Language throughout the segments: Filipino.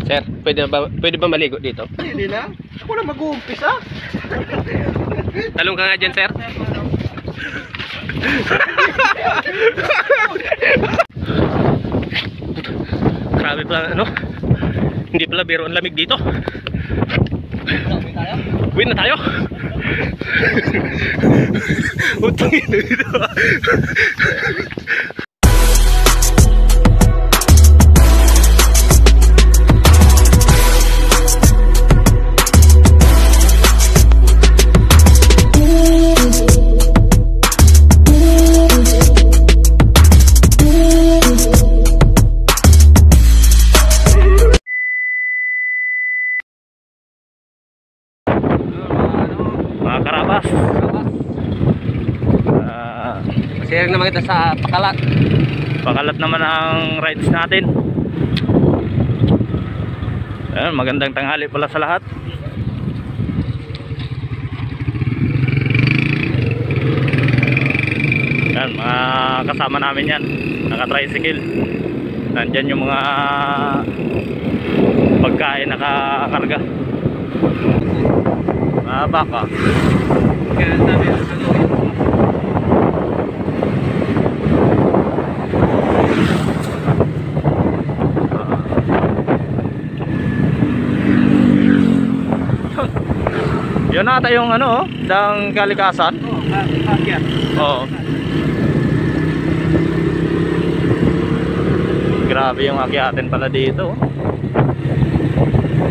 Sir, pwede ba maligo dito? Hindi na. Ako na mag-uumpisa. Talong ka nga dyan, sir. Grabe pala, ano? Hindi pala biro ang lamig dito. Uwi na tayo. Utangin na dito. Karabas. Share naman kita sa Pakalat. Pakalat naman ang rides natin. Ayan, magandang tanghali pala sa lahat. Ayan, mga kasama namin yan, naka-tricycle. Nandyan yung mga pagkain nakakarga. Baka kaya sabi yun nata yung ano, dang kalikasan. Oo. Grabe yung akyatin pala dito.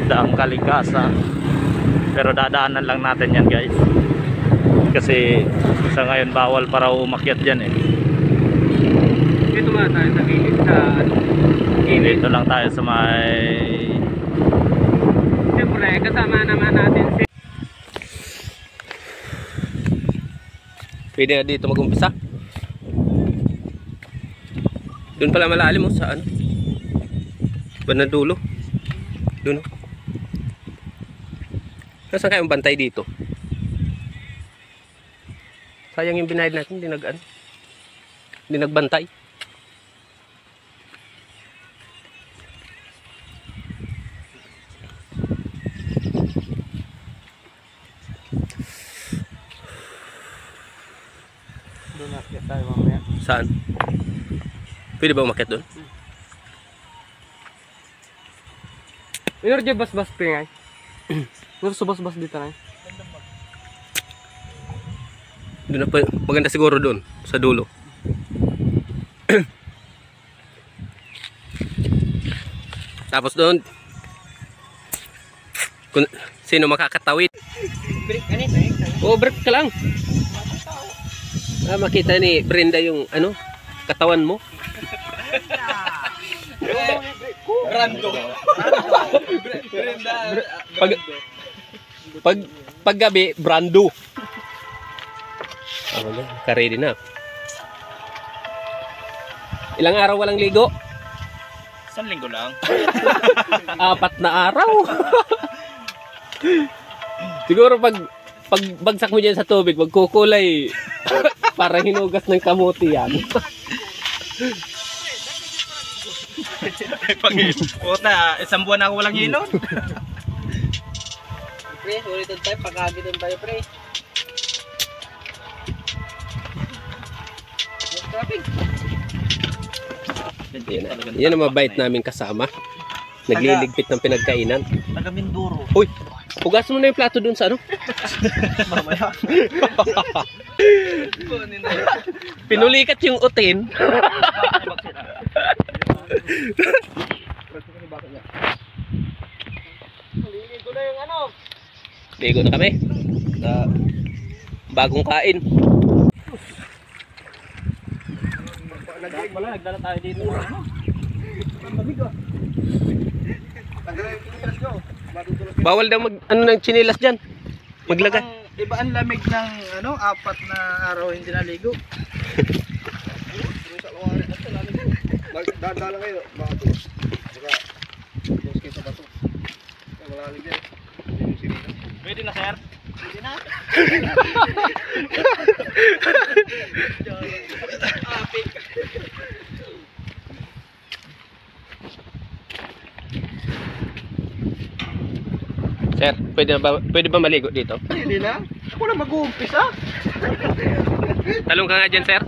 Dang kalikasan. Pero dadaanan lang natin yan, guys. Kasi sa ngayon bawal para umakyat dyan eh. Dito nga tayo sa gilid sa gilid. Dito lang tayo sa may... Siyempre, kasama naman natin si... Pwede na dito mag-umpisa. Doon pala malalim mo sa ano? Banang dulo. Doon. Nasaan kayong bantay dito? Sayang yung binayad natin, hindi nagbantay. Doon natin tayo mamaya. Saan? Pwede ba umakyat doon? Inorje bas-bas pingay. Pero subas-bas dito na. Doon na pa, maganda siguro doon sa dulo. Tapos doon kung sino makakatawid. Break ka nito. Oo, break ka lang. Makita ni Brenda yung ano, katawan mo. Brando. Pag gabi, Brando. Ka-ready na. Ilang araw walang ligo? 1 linggo lang. 4 na araw. Siguro pag bagsak mo dyan sa tubig, magkukulay. Para hinugas ng kamuti yan. Puta, 1 buwan na ako walang ilon. Pre, ulitin tayo, pagkagitin tayo, pre. Yan ang mabait namin kasama. Nagliligpit ng pinagkainan. Taga Mindoro. Uy, hugas mo na yung plato dun sa ano? Mamaya. Pinulikat yung utin. Ligo na yung ano. Ligo na kami. Bagong kain. Nagdala tayo dito. Bawal daw mag ano ng chinilas diyan. Maglagay. Iba ang lamig ng ano, 4 na araw hindi naligo. Dadala kayo, bato. Saka dos kayo sa bato. Wala lig yan. Pwede na, sir. Pwede na. Apik. Sir, pwede ba maligo dito? Hindi na. Ako na mag-uumpisa. Talong ka nga dyan, sir.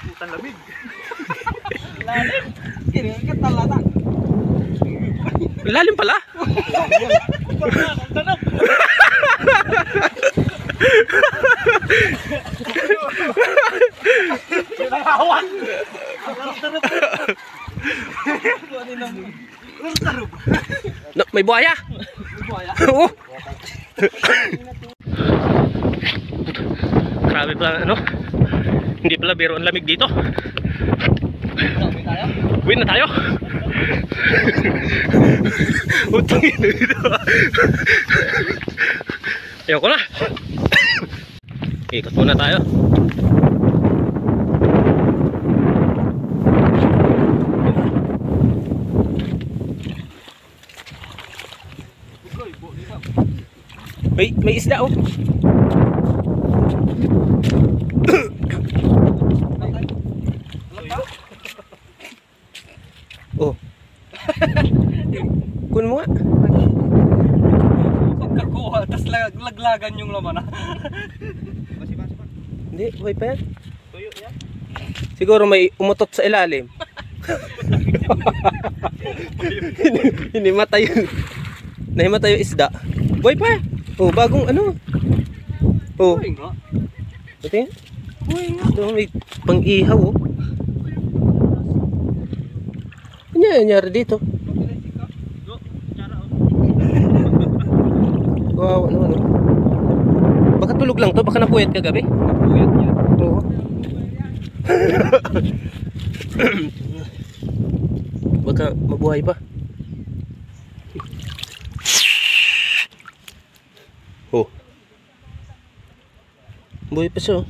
Putang lamig. Lalim pala. No, may buhaya. Oo. Grabe pala, ano? Hindi pala biro ang lamig dito. Win na tayo. Utangin na dito. Ayoko na. Ikot muna tayo. May isda oh. Oh. Kun mo nga. Pagkakuha, tas laglagan yung laman. Hindi, buhay pa yan. Siguro may umutot sa ilalim. Hinimatay yung nahimatay yung isda. Buhay pa. Oh, bagong ano. Oh. Buhay nga. Ito yan. Buhay nga. Ito may pang-ihaw oh. Ano nangyari dito? Wow, ano. Baka tulog lang to, baka napuyat kagabi. Napuyat yan. Oo. Baka mabuhay pa. Oh. Buhay pa siya.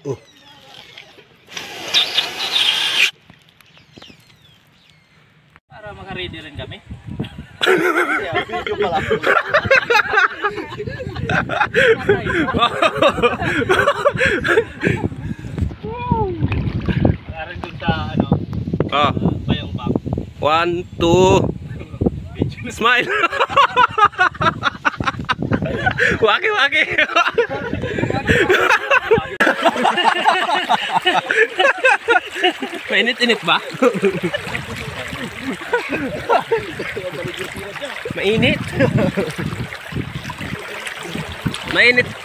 Oh. Para maka-ready rin kami. Video pala. Para dun sa ano, Ah. bayang bag. 1, 2. Smile. Waki. Mainit-init ba? Mainit.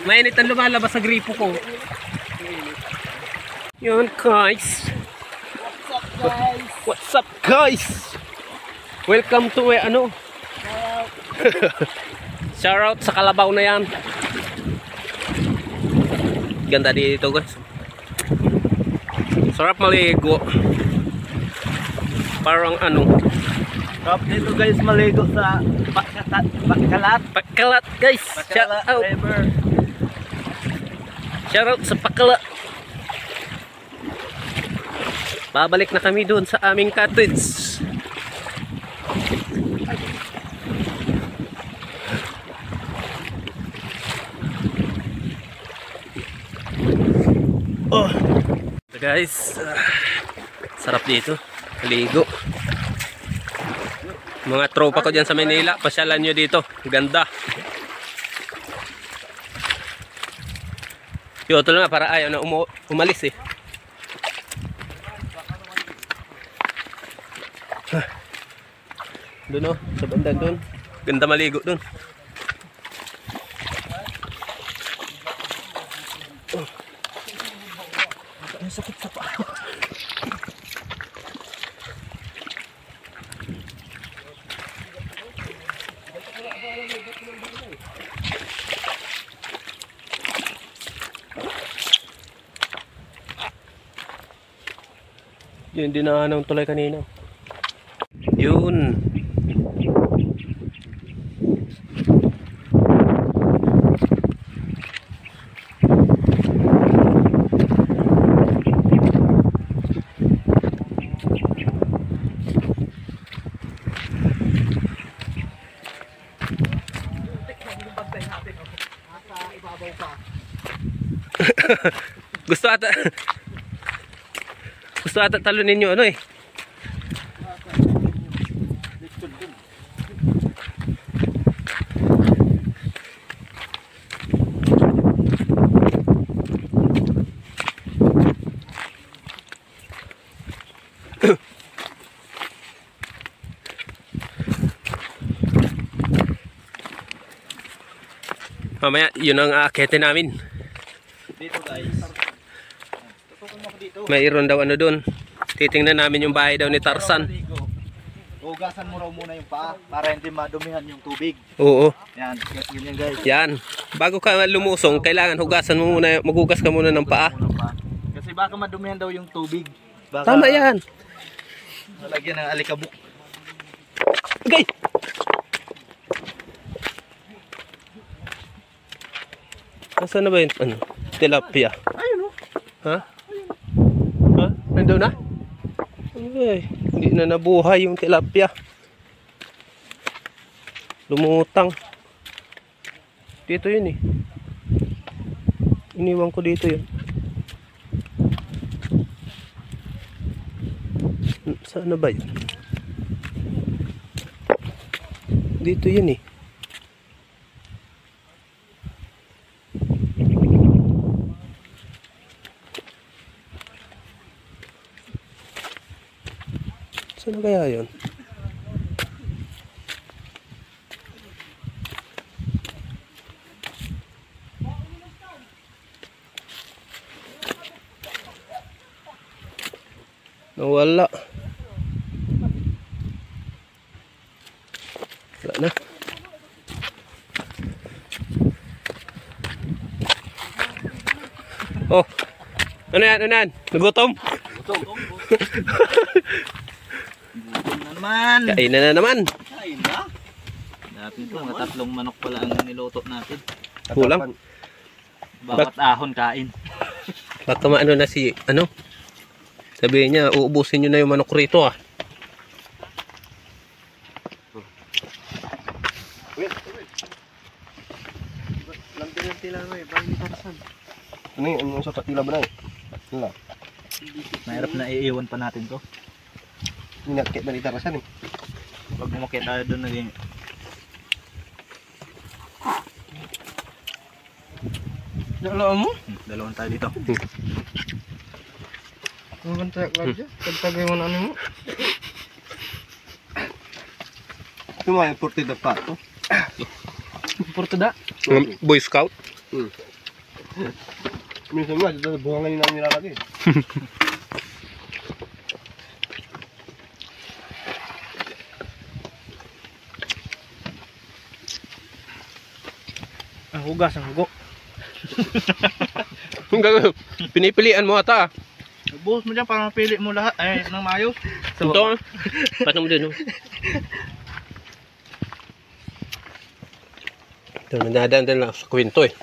Mainit ang lumalabas sa gripo ko. Yun guys. What's up guys? Welcome to ano? Shout out sa Kalabaw na yan. Ganda dito guys. Sarap maligo. Parang ano. Sarap dito guys maligo sa Pakalat. Pakalat guys. Shout out. River. Shout out sa Pakalat. Babalik na kami doon sa aming cottage. Oh. So guys, sarap dito. Maligo. Mga tropa ko dyan sa Manila, pasyalan nyo dito. Ganda. Yung ito lang para ayaw na umalis eh. Doon oh, sa banda doon. Ganda maligo doon. Oh. Ang sakit sa paa. Yun din na ng tulay kanina. Yun. Gusto ata talunin nyo ano eh. Mamaya, yun ang aakitin namin. Dito guys. Tutukan mo ako dito. Mayroon daw ano doon. Titingnan namin yung bahay daw ni Tarzan. Hugasan mo raw muna yung paa para hindi madumihan yung tubig. Oo. Yan, ganyan guys. Yan. Bago ka lumusong, kailangan hugasan mo muna, maghugas ka muna ng paa. Kasi baka madumihan daw yung tubig. Baka Tama yan. malagyan ng alikabok. Okay. Nasaan na ba yun? Ano? Tilapia. Ayun o. Ha? Ha? Nandun na? Ay, hindi na nabuhay yung tilapia. Lumutang. Dito yun eh. Iniwan ko dito yun. Saan na ba yun? Dito yun eh. Saan na kaya yun? Nawala. Wala na. Oh. Ano yan? Ano yan? Nagutom? Gutom na naman. Kainan na naman. Kain na. Dati ito, mga tatlong manok pala ang niluto natin. Kulang. Bawat ahon kain. Baka maano na si, ano? Sabihin niya, uubusin nyo na yung manok rito ah. Lanti-lanti lang eh, bahay ni Tarzan. Ano yun? Ano sa patila ba na eh? Wala. Mahirap na iiwan pa natin to. Ninakit na ni Tarzan eh. Pag umakit tayo doon naging Dalawa mo? dalawang tayo dito. Ang gantayak lang dyan. Tagtagay mo na ano mo. Ito mga imported na pato. Portuda? Boy Scout? Minsan nga, dito buhangan namin nilalagay. Ang hugas, ang hugo. Pinipilian mo ata. Buhos mo dyan para mapili mo lahat ay ng maayos. Ito. Paano mo din oh. Ito, nadadaan din lang sa kwento eh.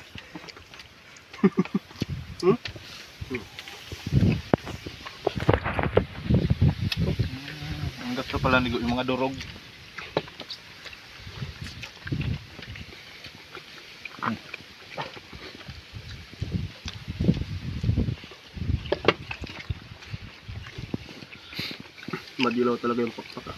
Ang gusto pala nigo yung mga durog. Madilaw talaga yung pakpak.